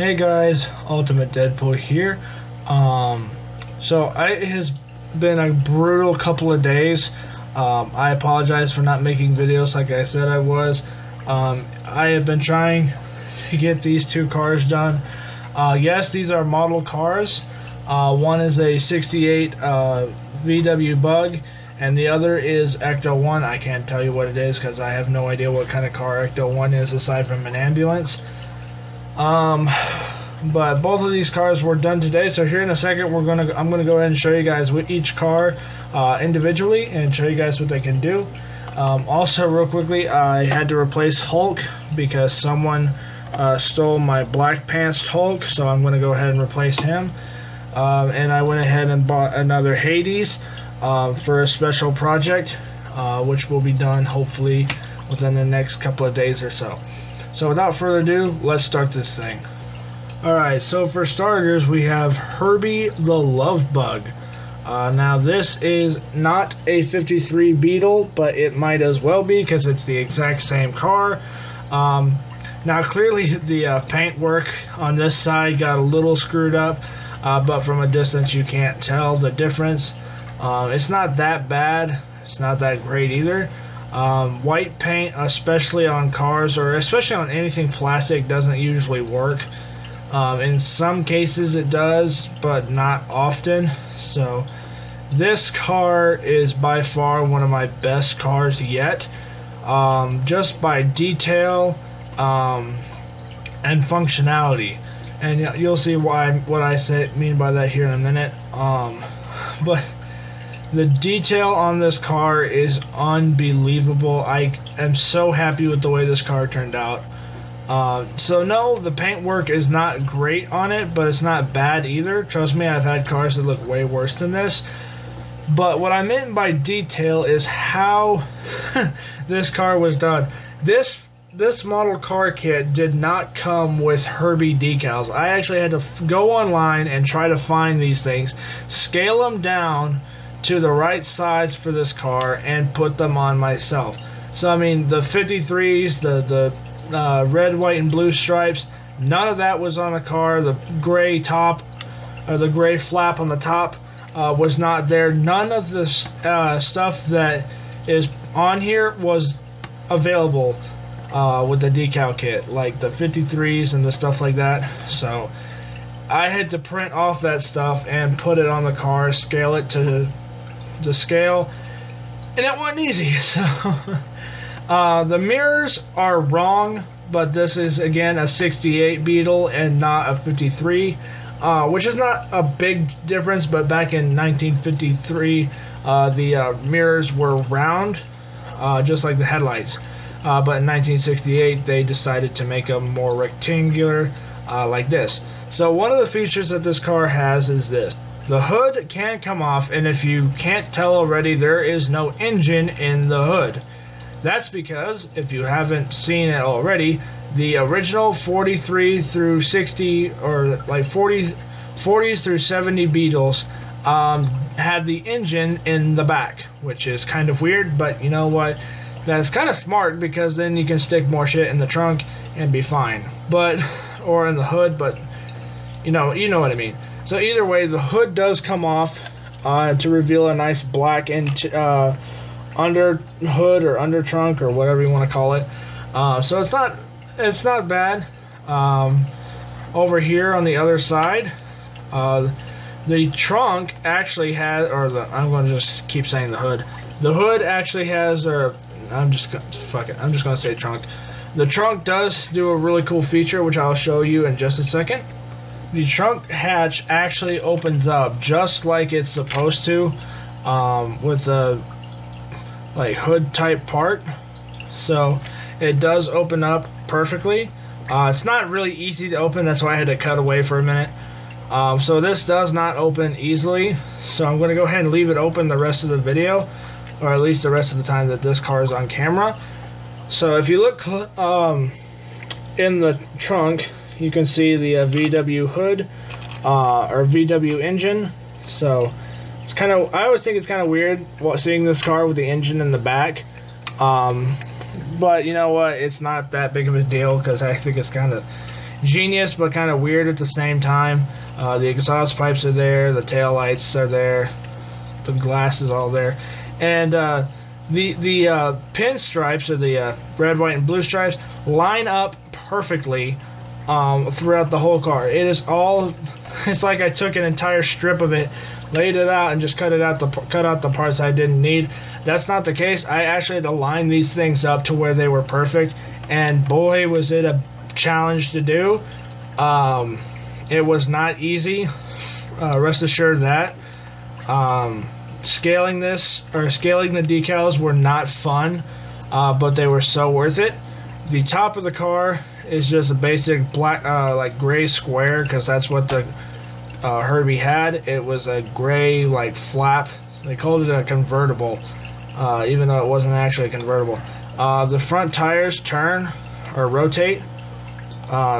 Hey guys, Ultimate Deadpool here. It has been a brutal couple of days. I apologize for not making videos like I said I was. I have been trying to get these two cars done. Yes, these are model cars. One is a 68 VW Bug, and the other is Ecto 1. I can't tell you what it is because I have no idea what kind of car Ecto 1 is aside from an ambulance. But both of these cars were done today, so here in a second I'm gonna go ahead and show you guys with each car individually and show you guys what they can do. Also, real quickly, I had to replace Hulk because someone stole my Black Pants Hulk, so I'm gonna go ahead and replace him. And I went ahead and bought another Hades for a special project, which will be done hopefully within the next couple of days or so. So without further ado, let's start this thing. Alright, so for starters, we have Herbie the Love Bug. Now this is not a 53 Beetle, but it might as well be because it's the exact same car. Now clearly the paintwork on this side got a little screwed up, but from a distance you can't tell the difference. It's not that bad, it's not that great either. White paint, especially on cars or especially on anything plastic, doesn't usually work. In some cases it does, but not often. So this car is by far one of my best cars yet, just by detail and functionality, and you'll see what I mean by that here in a minute. But the detail on this car is unbelievable. I am so happy with the way this car turned out. So no, the paintwork is not great on it, but it's not bad either. Trust me, I've had cars that look way worse than this. But what I meant by detail is how this car was done. This model car kit did not come with Herbie decals. I actually had to go online and try to find these things, scale them down to the right size for this car, and put them on myself. So I mean, the 53s, the red, white, and blue stripes, none of that was on the car. The gray top, or the gray flap on the top, was not there. None of this stuff that is on here was available with the decal kit, like the 53s and the stuff like that. So I had to print off that stuff and put it on the car, scale it to the scale, and it wasn't easy. So the mirrors are wrong, but this is again a 68 Beetle and not a 53, which is not a big difference, but back in 1953 the mirrors were round, just like the headlights, but in 1968 they decided to make them more rectangular, like this. So one of the features that this car has is this: the hood can come off, and if you can't tell already, there is no engine in the hood. That's because, if you haven't seen it already, the original 43 through 60, or like 40s through 70 Beetles had the engine in the back, which is kind of weird, but you know what? That's kind of smart, because then you can stick more shit in the trunk and be fine. But, or in the hood, but you know what I mean. So either way, the hood does come off to reveal a nice black under hood or under trunk or whatever you want to call it. So it's not bad. Over here on the other side, the trunk actually has, I'm going to just keep saying the hood. The hood actually has, I'm just gonna say trunk. The trunk does do a really cool feature, which I'll show you in just a second. The trunk hatch actually opens up just like it's supposed to, with a like hood type part. So it does open up perfectly. It's not really easy to open, that's why I had to cut away for a minute. So this does not open easily, so I'm going to go ahead and leave it open the rest of the video, or at least the rest of the time that this car is on camera. So if you look in the trunk, you can see the VW hood, or VW engine. So it's kind of, I always think it's kind of weird seeing this car with the engine in the back. But you know what, it's not that big of a deal, because I think it's kind of genius, but kind of weird at the same time. The exhaust pipes are there, the tail lights are there, the glass is all there, and the pinstripes, or the red, white, and blue stripes, line up perfectly throughout the whole car. It is all. It's like I took an entire strip of it, laid it out, and just cut out the parts I didn't need. That's not the case. I actually had to line these things up to where they were perfect, and boy, was it a challenge to do. It was not easy. Rest assured that. Scaling the decals were not fun, but they were so worth it. The top of the car is just a basic black, like gray square, because that's what the Herbie had. It was a gray, like, flap. They called it a convertible, even though it wasn't actually a convertible. The front tires turn or rotate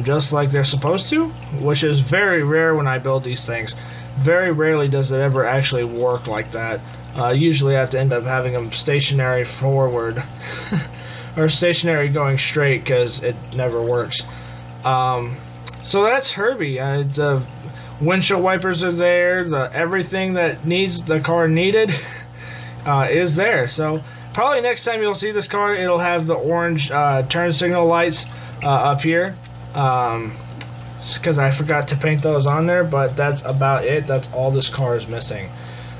just like they're supposed to, which is very rare when I build these things. Very rarely does it ever actually work like that. Usually I have to end up having them stationary forward or stationary going straight, because it never works. So that's Herbie. The windshield wipers are there. Everything that the car needed is there. So probably next time you'll see this car, it'll have the orange turn signal lights up here. Because I forgot to paint those on there, but that's about it. That's all this car is missing.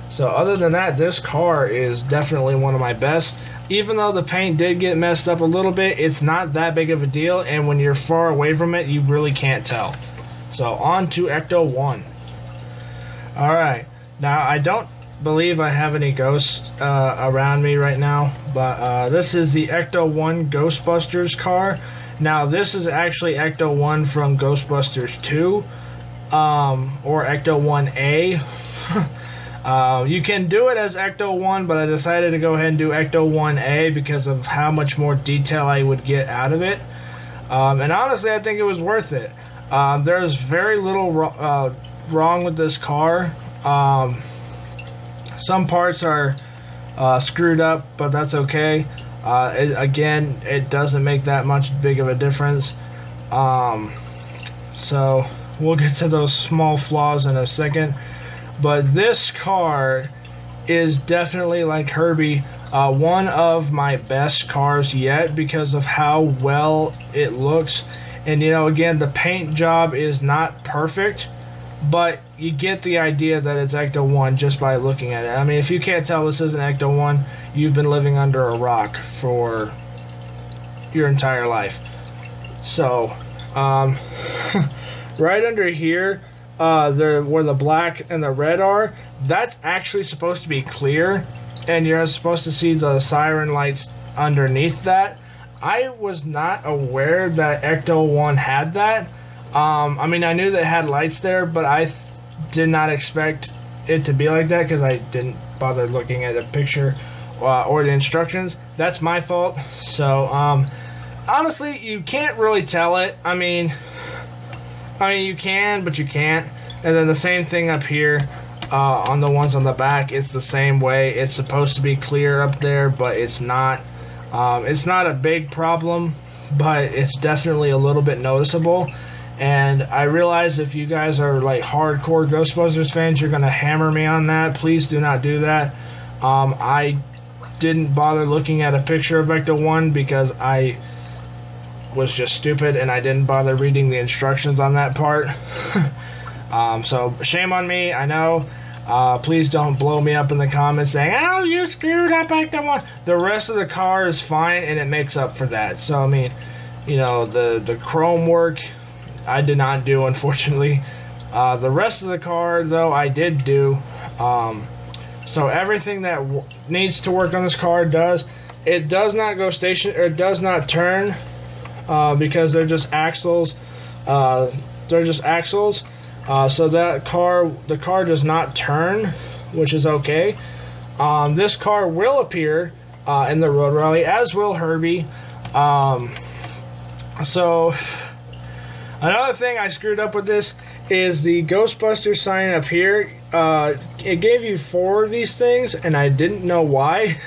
So other than that, this car is definitely one of my best. Even though the paint did get messed up a little bit, it's not that big of a deal, and when you're far away from it, you really can't tell. So on to Ecto 1. Alright, now I don't believe I have any ghosts around me right now, but this is the Ecto 1 Ghostbusters car. Now, this is actually Ecto 1 from Ghostbusters 2, or Ecto 1A. You can do it as Ecto 1, but I decided to go ahead and do Ecto 1A because of how much more detail I would get out of it. And honestly, I think it was worth it. There's very little wrong with this car. Some parts are screwed up, but that's okay. Again, it doesn't make that much big of a difference. So we'll get to those small flaws in a second. But this car is definitely, like Herbie, one of my best cars yet because of how well it looks. And, you know, again, the paint job is not perfect, but you get the idea that it's Ecto 1 just by looking at it. I mean, if you can't tell this isn't Ecto 1, you've been living under a rock for your entire life. So, right under here, where the black and the red are, that's actually supposed to be clear, and you're supposed to see the siren lights underneath that. I was not aware that Ecto 1 had that. I mean, I knew that it had lights there, but I did not expect it to be like that because I didn't bother looking at the picture or the instructions. That's my fault. So, honestly, you can't really tell it. I mean, you can, but you can't. And then the same thing up here on the ones on the back. It's the same way. It's supposed to be clear up there, but it's not. It's not a big problem, but it's definitely a little bit noticeable. And I realize if you guys are like hardcore Ghostbusters fans, you're going to hammer me on that. Please do not do that. I didn't bother looking at a picture of Ecto 1 because I was just stupid and I didn't bother reading the instructions on that part. So shame on me, I know. Please don't blow me up in the comments saying, "Oh, you screwed up Ecto 1." The rest of the car is fine and it makes up for that. So, I mean, you know, the chrome work I did not do, unfortunately. The rest of the car, though, I did do. So everything that needs to work on this car does. It does not go it does not turn because they're just axles. They're just axles. So the car does not turn, which is okay. This car will appear in the road rally, as will Herbie. So another thing I screwed up with this is the Ghostbusters sign up here. It gave you 4 of these things, and I didn't know why.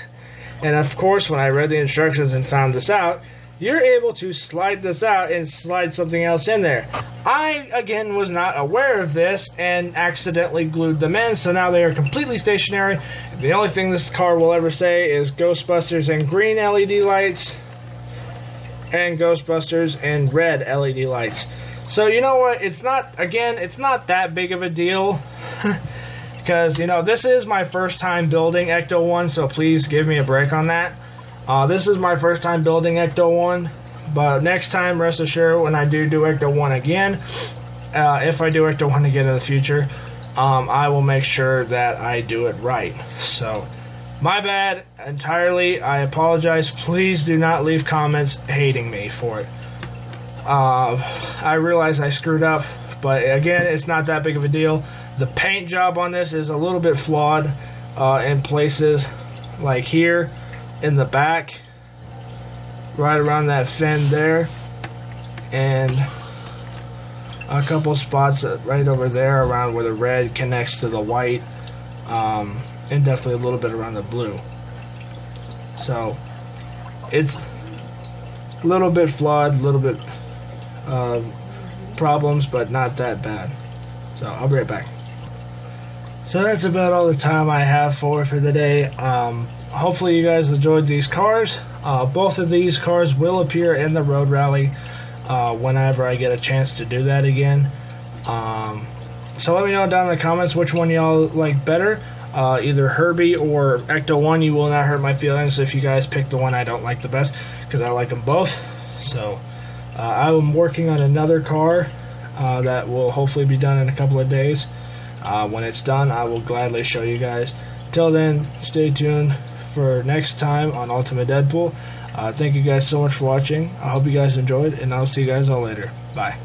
And of course, when I read the instructions and found this out, you're able to slide this out and slide something else in there. I, again, was not aware of this and accidentally glued them in, so now they are completely stationary. The only thing this car will ever say is Ghostbusters and green LED lights and Ghostbusters and red LED lights. So you know what, it's not that big of a deal. Because, you know, this is my first time building Ecto 1, so please give me a break on that. This is my first time building Ecto 1, but next time, rest assured, when I do Ecto 1 again, if I do Ecto 1 again in the future, I will make sure that I do it right. So, my bad entirely. I apologize. Please do not leave comments hating me for it. I realize I screwed up, but again, it's not that big of a deal. The paint job on this is a little bit flawed in places, like here in the back, right around that fin there, and a couple spots right over there around where the red connects to the white, and definitely a little bit around the blue. So it's a little bit flawed, a little bit problems, but not that bad. So I'll be right back. So that's about all the time I have for the day. Hopefully you guys enjoyed these cars. Both of these cars will appear in the Road Rally whenever I get a chance to do that again. So let me know down in the comments which one y'all like better. Either Herbie or Ecto 1. You will not hurt my feelings if you guys pick the one I don't like the best, because I like them both. So I am working on another car that will hopefully be done in a couple of days. When it's done, I will gladly show you guys. Till then, stay tuned for next time on Ultimate Deadpool. Thank you guys so much for watching. I hope you guys enjoyed, and I'll see you guys all later. Bye.